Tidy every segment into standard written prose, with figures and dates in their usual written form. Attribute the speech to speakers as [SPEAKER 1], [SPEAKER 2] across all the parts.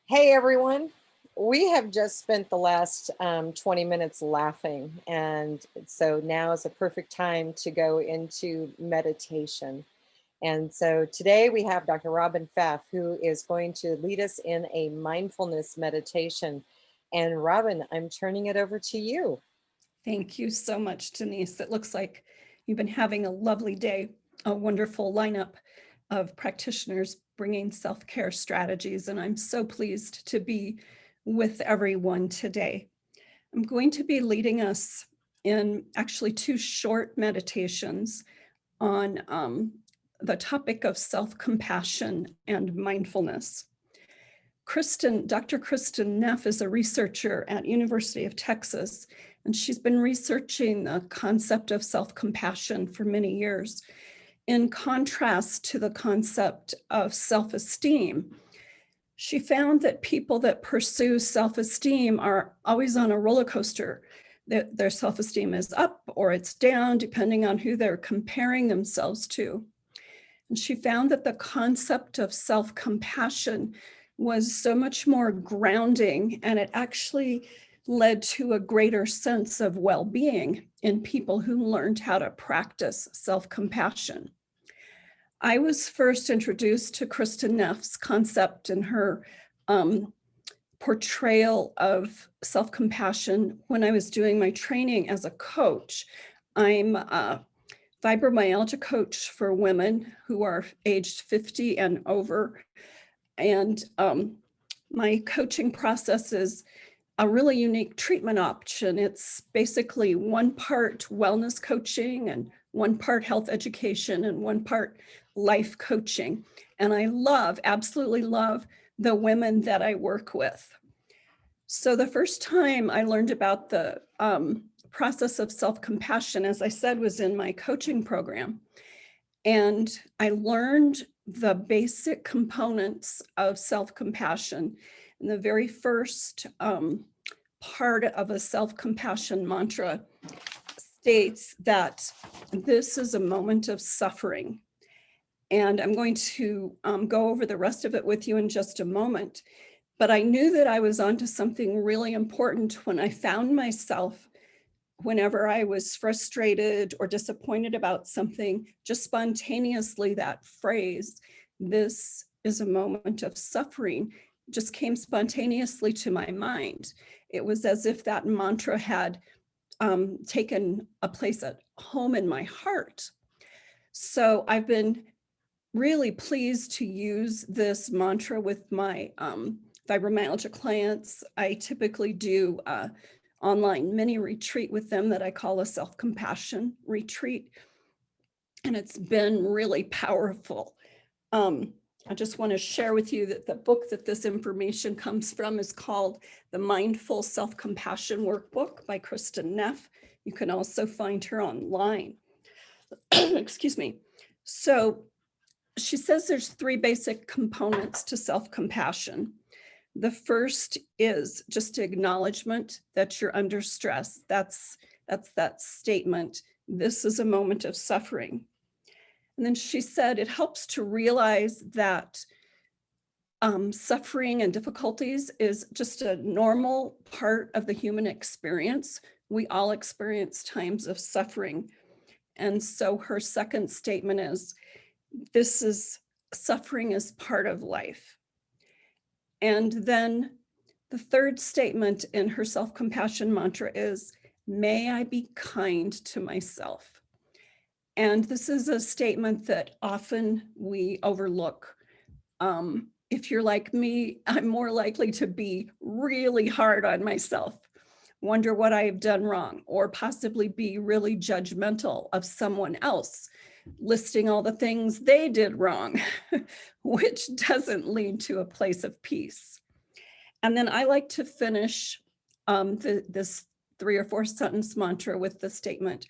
[SPEAKER 1] Hey everyone, we have just spent the last 20 minutes laughing, and so now is a perfect time to go into meditation. And so today we have Dr. Robin Pfaff, who is going to lead us in a mindfulness meditation. And Robin, I'm turning it over to you.
[SPEAKER 2] Thank you so much, Denise. It looks like you've been having a lovely day, a wonderful lineup of practitioners bringing self-care strategies, and I'm so pleased to be with everyone today. I'm going to be leading us in actually two short meditations on the topic of self-compassion and mindfulness. Dr. Kristen Neff is a researcher at University of Texas, and she's been researching the concept of self-compassion for many years. In contrast to the concept of self-esteem, she found that people that pursue self-esteem are always on a roller coaster. Their self-esteem is up or it's down, depending on who they're comparing themselves to. And she found that the concept of self-compassion was so much more grounding, and it actually led to a greater sense of well-being in people who learned how to practice self-compassion. I was first introduced to Kristen Neff's concept and her portrayal of self-compassion when I was doing my training as a coach. I'm a fibromyalgia coach for women who are aged 50 and over. And my coaching process is a really unique treatment option. It's basically one part wellness coaching and one part health education and one part life coaching. And I absolutely love the women that I work with. So the first time I learned about the process of self-compassion, as I said, was in my coaching program. And I learned the basic components of self-compassion. And the very first part of a self-compassion mantra states that this is a moment of suffering. And I'm going to go over the rest of it with you in just a moment. But I knew that I was onto something really important when I found myself, whenever I was frustrated or disappointed about something, just spontaneously that phrase, "This is a moment of suffering," just came spontaneously to my mind. It was as if that mantra had taken a place at home in my heart. So I've been really pleased to use this mantra with my fibromyalgia clients. I typically do online mini retreat with them that I call a self-compassion retreat. And it's been really powerful. I just want to share with you that the book that this information comes from is called The Mindful Self-Compassion Workbook by Kristen Neff. You can also find her online. Excuse me. So she says there's three basic components to self-compassion. The first is just acknowledgement that you're under stress. That's that statement. This is a moment of suffering. And then she said it helps to realize that suffering and difficulties is just a normal part of the human experience. We all experience times of suffering. And so her second statement is, suffering is part of life. And then the third statement in her self-compassion mantra is, may I be kind to myself. And this is a statement that often we overlook. If you're like me, I'm more likely to be really hard on myself, wonder what I've done wrong, or possibly be really judgmental of someone else, listing all the things they did wrong, which doesn't lead to a place of peace. And then I like to finish this 3 or 4 sentence mantra with the statement,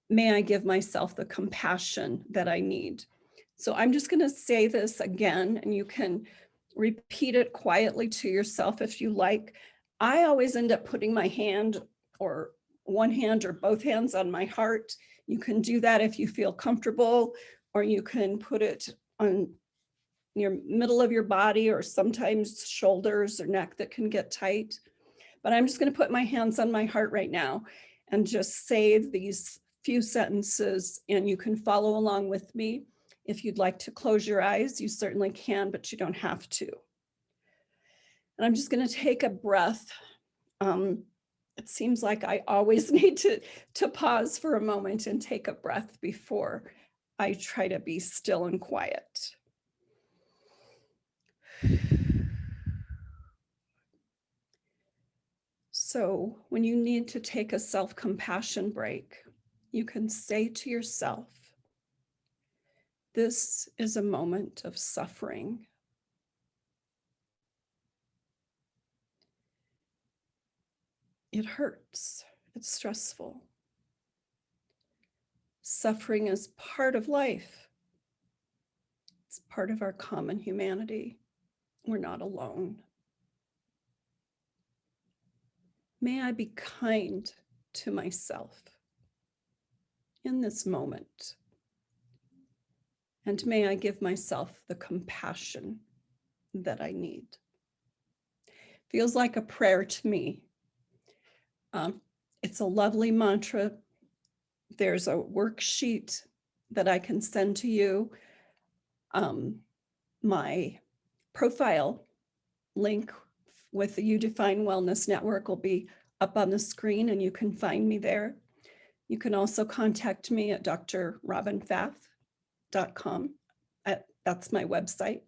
[SPEAKER 2] may I give myself the compassion that I need. So I'm just going to say this again, and you can repeat it quietly to yourself if you like. I always end up putting my hand or one hand or both hands on my heart. You can do that if you feel comfortable, or you can put it on your middle of your body, or sometimes shoulders or neck that can get tight. But I'm just going to put my hands on my heart right now and just say these few sentences, and you can follow along with me. If you'd like to close your eyes, you certainly can, but you don't have to. And I'm just going to take a breath. It seems like I always need to pause for a moment and take a breath before I try to be still and quiet. So when you need to take a self-compassion break, you can say to yourself, this is a moment of suffering. It hurts. It's stressful. Suffering is part of life. It's part of our common humanity. We're not alone. May I be kind to myself in this moment. And may I give myself the compassion that I need. Feels like a prayer to me. It's a lovely mantra. There's a worksheet that I can send to you. My profile link with the You Define Wellness Network will be up on the screen, and you can find me there. You can also contact me at drrobinpfaff.com. That's my website,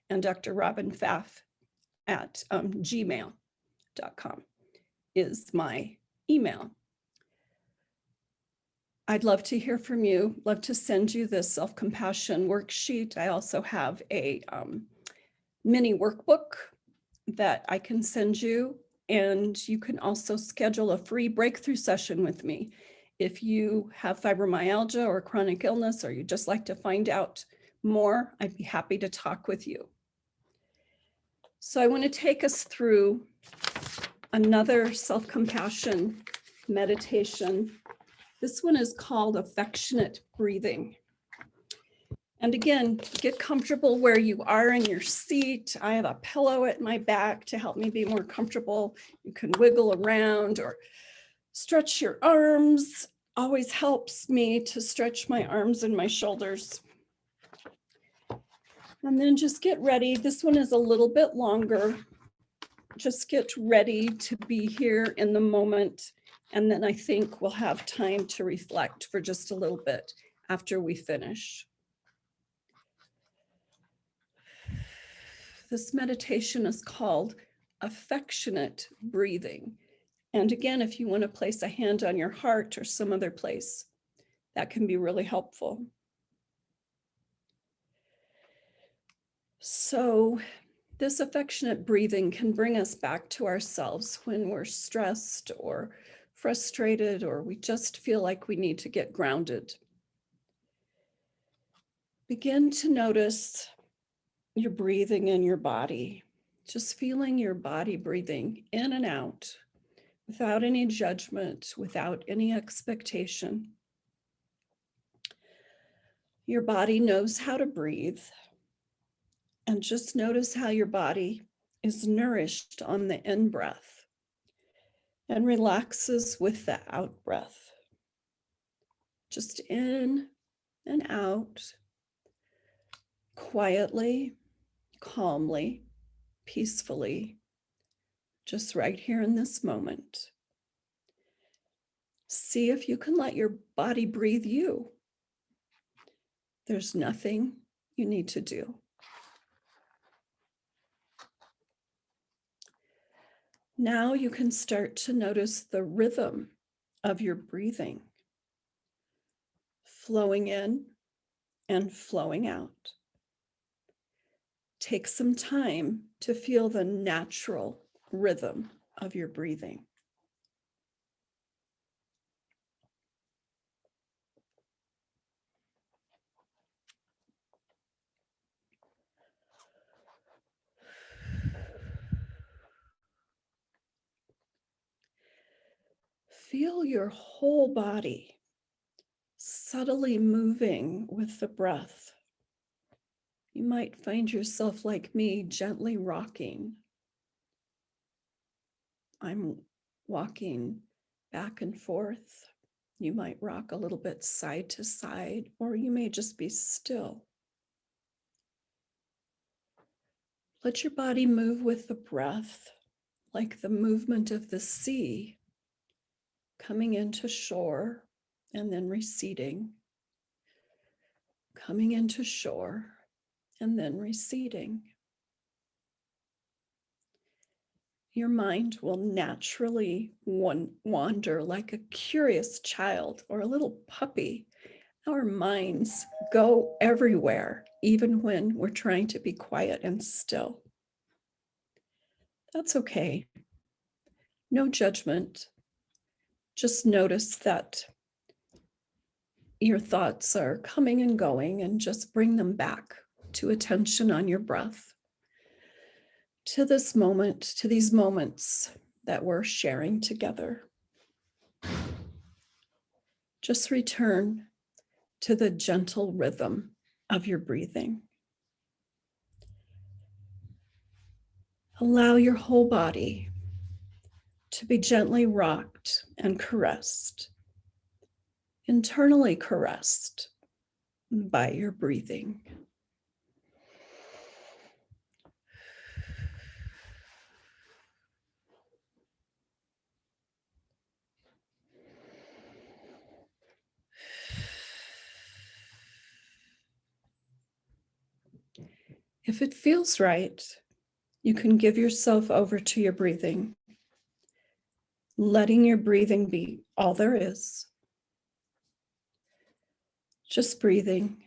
[SPEAKER 2] and drrobinpfaff@gmail.com is my email. I'd love to hear from you. Love to send you this self-compassion worksheet. I also have a mini workbook that I can send you, and you can also schedule a free breakthrough session with me. If you have fibromyalgia or chronic illness, or you just like to find out more, I'd be happy to talk with you. So I want to take us through another self-compassion meditation. This one is called Affectionate Breathing. And again, get comfortable where you are in your seat. I have a pillow at my back to help me be more comfortable. You can wiggle around or stretch your arms. Always helps me to stretch my arms and my shoulders. And then just get ready. This one is a little bit longer. Just get ready to be here in the moment. And then I think we'll have time to reflect for just a little bit after we finish. This meditation is called Affectionate Breathing. And again, if you want to place a hand on your heart or some other place, that can be really helpful. So this affectionate breathing can bring us back to ourselves when we're stressed or frustrated, or we just feel like we need to get grounded. Begin to notice your breathing in your body, just feeling your body breathing in and out without any judgment, without any expectation. Your body knows how to breathe, and just notice how your body is nourished on the in-breath and relaxes with the out-breath. Just in and out, quietly, calmly, peacefully, just right here in this moment. See if you can let your body breathe you. There's nothing you need to do. Now you can start to notice the rhythm of your breathing, flowing in and flowing out. Take some time to feel the natural rhythm of your breathing. Feel your whole body subtly moving with the breath. You might find yourself like me, gently rocking. I'm walking back and forth. You might rock a little bit side to side, or you may just be still. Let your body move with the breath, like the movement of the sea, coming into shore and then receding, coming into shore and then receding. Your mind will naturally wander like a curious child or a little puppy. Our minds go everywhere, even when we're trying to be quiet and still. That's okay. No judgment. Just notice that your thoughts are coming and going, and just bring them back to attention on your breath, to this moment, to these moments that we're sharing together. Just return to the gentle rhythm of your breathing. Allow your whole body to be gently rocked and caressed, internally caressed by your breathing. If it feels right, you can give yourself over to your breathing, letting your breathing be all there is. Just breathing,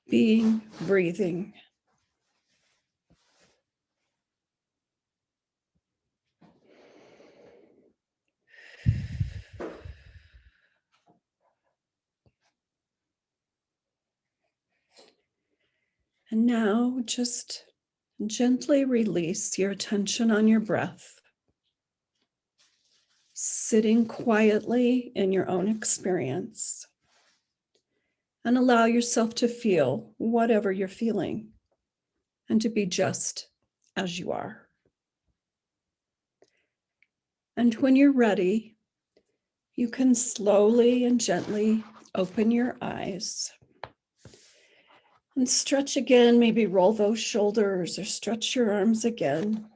[SPEAKER 2] being, breathing. And now just gently release your attention on your breath, sitting quietly in your own experience. And allow yourself to feel whatever you're feeling and to be just as you are. And when you're ready, you can slowly and gently open your eyes and stretch again, maybe roll those shoulders or stretch your arms again.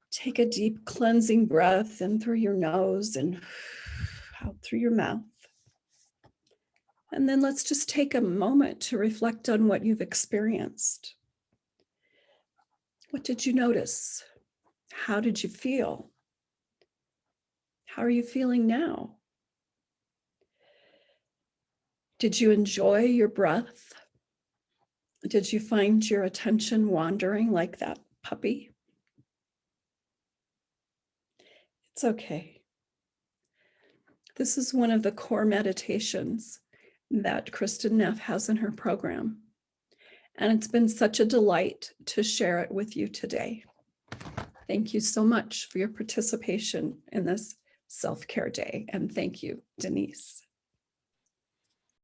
[SPEAKER 2] Take a deep cleansing breath in through your nose and out through your mouth. And then let's just take a moment to reflect on what you've experienced. What did you notice? How did you feel? How are you feeling now? Did you enjoy your breath? Did you find your attention wandering like that puppy? It's okay. This is one of the core meditations that Kristen Neff has in her program. And it's been such a delight to share it with you today. Thank you so much for your participation in this self-care day. And thank you, Denise.